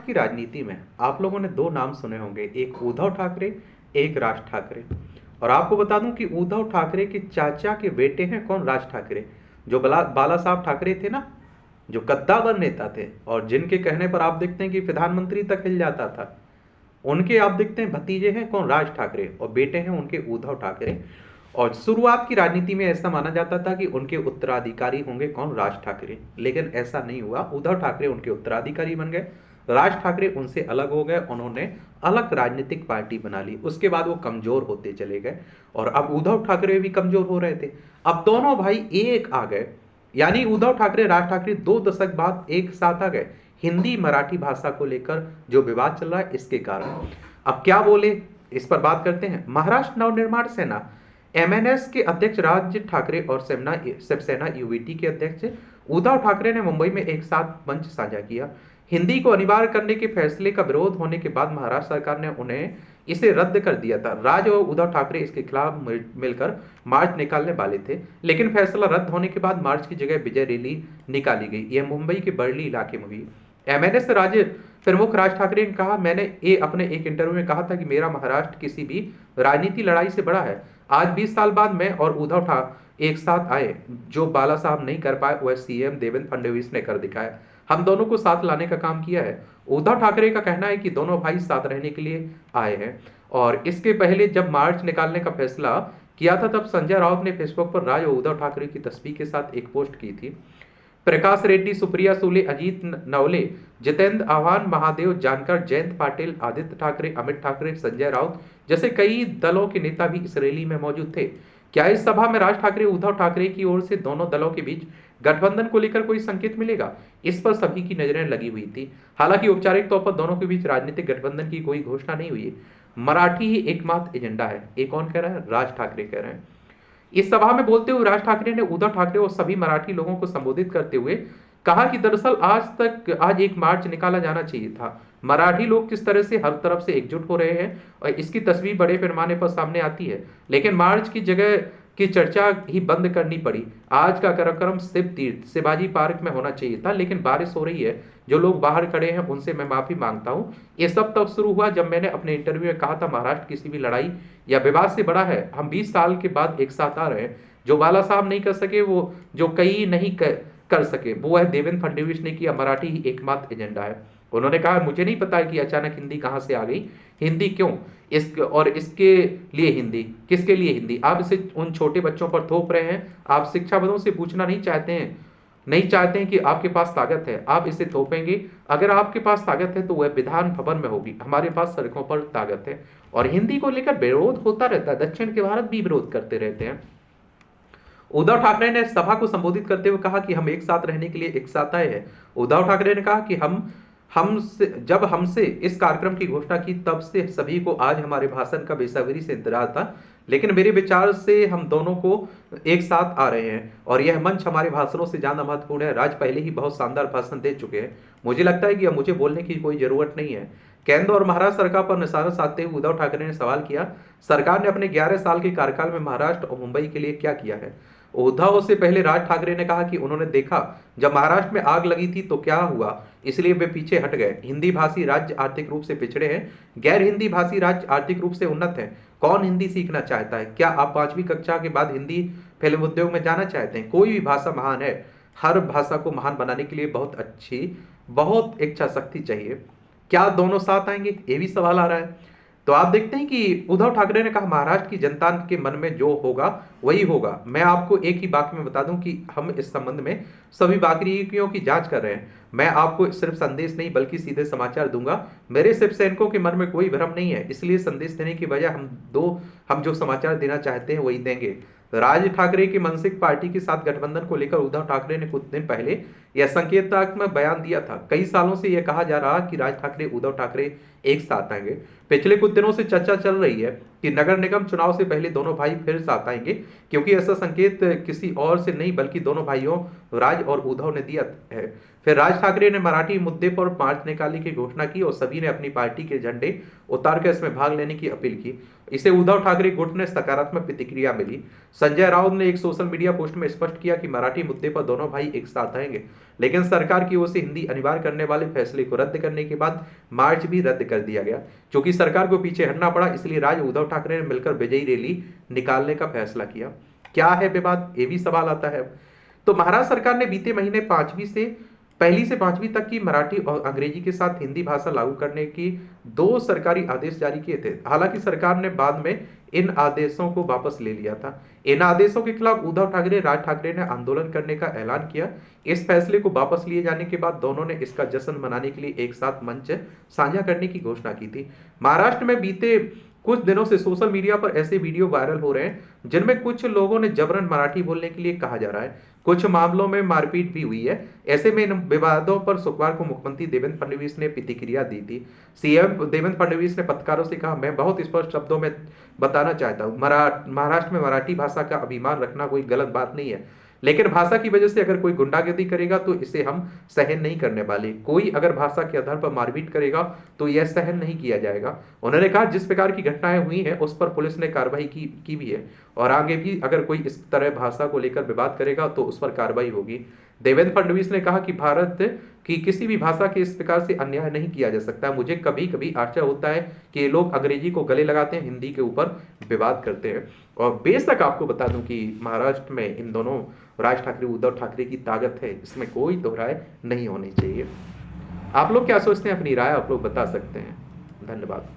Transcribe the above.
की राजनीति में आप लोगों ने दो नाम सुने होंगे, एक उद्धव ठाकरे, एक राज ठाकरे। और आपको बता दूं कि उद्धव ठाकरे के चाचा के बेटे हैं कौन? राज ठाकरे, जो बाला साहब ठाकरे थे ना, जो कद्दावर नेता थे और जिनके कहने पर आप देखते हैं कि प्रधानमंत्री तक हिल जाता था। उनके आप देखते हैं भतीजे हैं कौन? राज ठाकरे, और बेटे हैं उनके उद्धव ठाकरे। और शुरुआत की राजनीति में ऐसा माना जाता था कि उनके उत्तराधिकारी होंगे कौन? राज ठाकरे। लेकिन ऐसा नहीं हुआ, उद्धव ठाकरे उनके उत्तराधिकारी बन गए, राज ठाकरे उनसे अलग हो गए, उन्होंने अलग राजनीतिक पार्टी बना ली। उसके बाद वो कमजोर होते चले गए और अब उद्धव ठाकरे भी कमजोर हो रहे थे। अब दोनों भाई एक आ गए, यानी उद्धव ठाकरे राज ठाकरे 2 दशक बाद एक साथ आ गए। हिंदी मराठी भाषा को लेकर जो विवाद चल रहा है इसके कारण। अब क्या बोले इस पर बात करते हैं। महाराष्ट्र नवनिर्माण सेना एमएनएस के अध्यक्ष राज ठाकरे और शिवसेना यूवीटी के अध्यक्ष उद्धव ठाकरे ने मुंबई में एक साथ मंच साझा किया। हिंदी को अनिवार्य करने के फैसले का विरोध होने के बाद महाराष्ट्र सरकार ने उन्हें इसे रद्द कर दिया था। राज और उद्धव ठाकरे इसके खिलाफ मिलकर मार्च निकालने वाले थे, लेकिन फैसला रद्द होने के बाद मार्च की जगह विजय रैली निकाली गई। यह मुंबई के बर्ली इलाके में हुई। एमएनएस राज्य प्रमुख राज ठाकरे ने कहा, मैंने अपने एक इंटरव्यू में कहा था कि मेरा महाराष्ट्र किसी भी राजनीति लड़ाई से बड़ा है। आज 20 साल बाद मैं और उद्धव ठाकरे एक साथ आए। जो बाला साहब नहीं कर पाए वह सीएम देवेंद्र फडणवीस ने कर दिखाया। हम दोनों को साथ लाने का काम किया है। उद्धव ठाकरे का कहना है कि दोनों भाई साथ रहने के लिए आए हैं। और इसके पहले जब मार्च निकालने का फैसला किया था तब संजय राउत ने फेसबुक पर राज और उद्धव ठाकरे की तस्वीर के साथ एक पोस्ट की थी। प्रकाश रेड्डी, सुप्रिया सुले, अजीत नवले, जितेंद्र आह्वान, महादेव जानकर, जयंत पाटिल, आदित्य ठाकरे, अमित ठाकरे, संजय राउत जैसे कई दलों के नेता भी इस रैली में मौजूद थे। क्या इस सभा में राज ठाकरे उद्धव ठाकरे की ओर से दोनों दलों के बीच गठबंधन को लेकर कोई संकेत मिलेगा? इस पर सभी की नजरें लगी हुई थी। हालांकि औपचारिक तौर पर दोनों के बीच राजनीतिक गठबंधन की कोई घोषणा नहीं हुई। मराठी ही एकमात्र एजेंडा है। ये कौन कह रहा है? राज ठाकरे कह रहे हैं। इस सभा में बोलते हुए राज ठाकरे ने उद्धव ठाकरे और सभी मराठी लोगों को संबोधित करते हुए कहा कि दरअसल आज एक मार्च निकाला जाना चाहिए था। मराठी लोग किस तरह से हर तरफ से एकजुट हो रहे हैं और इसकी तस्वीर बड़े पैमाने पर सामने आती है, लेकिन मार्च की जगह की चर्चा ही बंद करनी पड़ी। आज का कार्यक्रम शिव तीर्थ शिवाजी पार्क में होना चाहिए था, लेकिन बारिश हो रही है। जो लोग बाहर खड़े हैं उनसे मैं माफी मांगता हूं। ये सब तब शुरू हुआ जब मैंने अपने इंटरव्यू में कहा था महाराष्ट्र किसी भी लड़ाई या विवाद से बड़ा है। हम 20 साल के बाद एक साथ आ रहे हैं। जो बाला साहब नहीं कर सके, वो जो कई नहीं कर सके, वो है देवेंद्र फडणवीस ने किया। मराठी ही एकमात्र एजेंडा है। उन्होंने कहा, मुझे नहीं पता है कि अचानक हिंदी कहां से आ गई, हिंदी क्यों, इसके लिए हिंदी, किसके लिए हिंदी? आप इसे उन छोटे बच्चों पर थोप रहे हैं। आप शिक्षाविदों से पूछना नहीं चाहते हैं कि आपके पास ताकत है, आप इसे थोपेंगे। अगर आपके पास ताकत है तो वह विधान भवन में होगी, हमारे पास सड़कों पर ताकत है। और हिंदी को लेकर विरोध होता रहता है, दक्षिण के भारत भी विरोध करते रहते हैं। उद्धव ठाकरे ने सभा को संबोधित करते हुए कहा कि हम एक साथ रहने के लिए एक साथ आए हैं। उद्धव ठाकरे ने कहा कि जब हमसे इस कार्यक्रम की घोषणा की तब से सभी को आज हमारे भाषण का बेसब्री से इंतजार था, लेकिन मेरे विचार से हम दोनों को एक साथ आ रहे हैं और यह मंच हमारे भाषणों से ज्यादा महत्वपूर्ण है। राज पहले ही बहुत शानदार भाषण दे चुके हैं। मुझे लगता है कि अब मुझे बोलने की कोई जरूरत नहीं है। केंद्र और महाराष्ट्र सरकार पर निशाना साधते हुए उद्धव ठाकरे ने सवाल किया, सरकार ने अपने 11 साल के कार्यकाल में महाराष्ट्र और मुंबई के लिए क्या किया है? उद्धव से पहले राज ठाकरे ने कहा कि उन्होंने देखा जब महाराष्ट्र में आग लगी थी तो क्या हुआ, इसलिए वे पीछे हट गए। हिंदी भाषी राज्य आर्थिक रूप से पिछड़े हैं, गैर हिंदी भाषी राज्य आर्थिक रूप से उन्नत है। कौन हिंदी सीखना चाहता है? क्या आप 5वीं कक्षा के बाद हिंदी फिल्म उद्योग में जाना चाहते हैं? कोई भी भाषा महान है। हर भाषा को महान बनाने के लिए बहुत इच्छा शक्ति चाहिए। क्या दोनों साथ आएंगे? ये भी सवाल आ रहा है। तो आप देखते हैं कि उद्धव ठाकरे ने कहा महाराष्ट्र की जनता के मन में जो होगा वही होगा। मैं आपको एक ही वाक्य में बता दूं कि हम इस संबंध में सभी बारीकियों की जांच कर रहे हैं। मैं आपको सिर्फ संदेश नहीं बल्कि सीधे समाचार दूंगा। मेरे शिव सैनिकों के मन में कोई भ्रम नहीं है, इसलिए संदेश देने की बजाय हम जो समाचार देना चाहते हैं वही देंगे। राज ठाकरे की मानसिक पार्टी के साथ गठबंधन को लेकर उद्धव ठाकरे ने कुछ दिन पहले यह संकेतात्मक बयान दिया था। कई सालों से यह कहा जा रहा कि राज ठाकरे उद्धव ठाकरे एक साथ आएंगे। पिछले कुछ दिनों से चर्चा चल रही है कि नगर निगम चुनाव से पहले दोनों भाई फिर साथ आएंगे, क्योंकि ऐसा संकेत किसी और से नहीं बल्कि दोनों भाइयों राज और उद्धव ने दिया है। फिर राज ठाकरे ने मराठी मुद्दे पर मार्च निकालने की घोषणा की और सभी ने अपनी पार्टी के झंडे उतारकर इसमें भाग लेने की अपील की। इसे उद्धव ठाकरे गुट ने सकारात्मक प्रतिक्रिया मिली। संजय राउत ने एक सोशल मीडिया पोस्ट में स्पष्ट किया कि मराठी मुद्दे पर दोनों भाई एक साथ आएंगे। लेकिन सरकार की ओर से हिंदी अनिवार्य करने वाले फैसले को रद्द करने के बाद मार्च भी रद्द कर दिया गया। क्योंकि सरकार को पीछे हटना पड़ा, इसलिए राज उद्धव ठाकरे ने मिलकर विजयी रैली निकालने का फैसला किया। क्या है विवाद, ये भी सवाल आता है। तो महाराष्ट्र सरकार ने बीते महीने पहली से पांचवी तक की मराठी और अंग्रेजी के साथ हिंदी भाषा लागू करने की 2 सरकारी आदेश जारी किए थे। हालांकि सरकार ने बाद में इन आदेशों को वापस ले लिया था। इन आदेशों के खिलाफ उद्धव ठाकरे, राज ठाकरे ने आंदोलन करने का ऐलान किया। इस फैसले को वापस लिए जाने के बाद दोनों ने इसका जश्न मनाने के लिए एक साथ मंच साझा करने की घोषणा की थी। महाराष्ट्र में बीते कुछ दिनों से सोशल मीडिया पर ऐसे वीडियो वायरल हो रहे हैं जिनमें कुछ लोगों ने जबरन मराठी बोलने के लिए कहा जा रहा है। कुछ मामलों में मारपीट भी हुई है। ऐसे में इन विवादों पर शुक्रवार को मुख्यमंत्री देवेंद्र फडणवीस ने प्रतिक्रिया दी थी। सीएम देवेंद्र फडणवीस ने पत्रकारों से कहा, मैं बहुत स्पष्ट शब्दों में बताना चाहता हूँ, महाराष्ट्र में मराठी भाषा का अभिमान रखना कोई गलत बात नहीं है, लेकिन भाषा की वजह से अगर कोई गुंडागर्दी करेगा तो इसे हम सहन नहीं करने वाले। कोई अगर भाषा के आधार पर मारपीट करेगा तो यह सहन नहीं किया जाएगा। उन्होंने कहा, जिस प्रकार की घटनाएं हुई हैं उस पर पुलिस ने कार्रवाई की भी है और आगे भी अगर कोई इस तरह भाषा को लेकर विवाद करेगा तो उस पर कार्रवाई होगी। देवेंद्र फडणवीस ने कहा कि भारत की किसी भी भाषा के इस प्रकार से अन्याय नहीं किया जा सकता। मुझे कभी कभी आश्चर्य होता है कि ये लोग अंग्रेजी को गले लगाते हैं, हिंदी के ऊपर विवाद करते हैं। और बेशक आपको बता दूं कि महाराष्ट्र में इन दोनों राज ठाकरे, उद्धव ठाकरे की ताकत है, इसमें कोई दोहराए नहीं होनी चाहिए। आप लोग क्या सोचते हैं, अपनी राय आप लोग बता सकते हैं। धन्यवाद।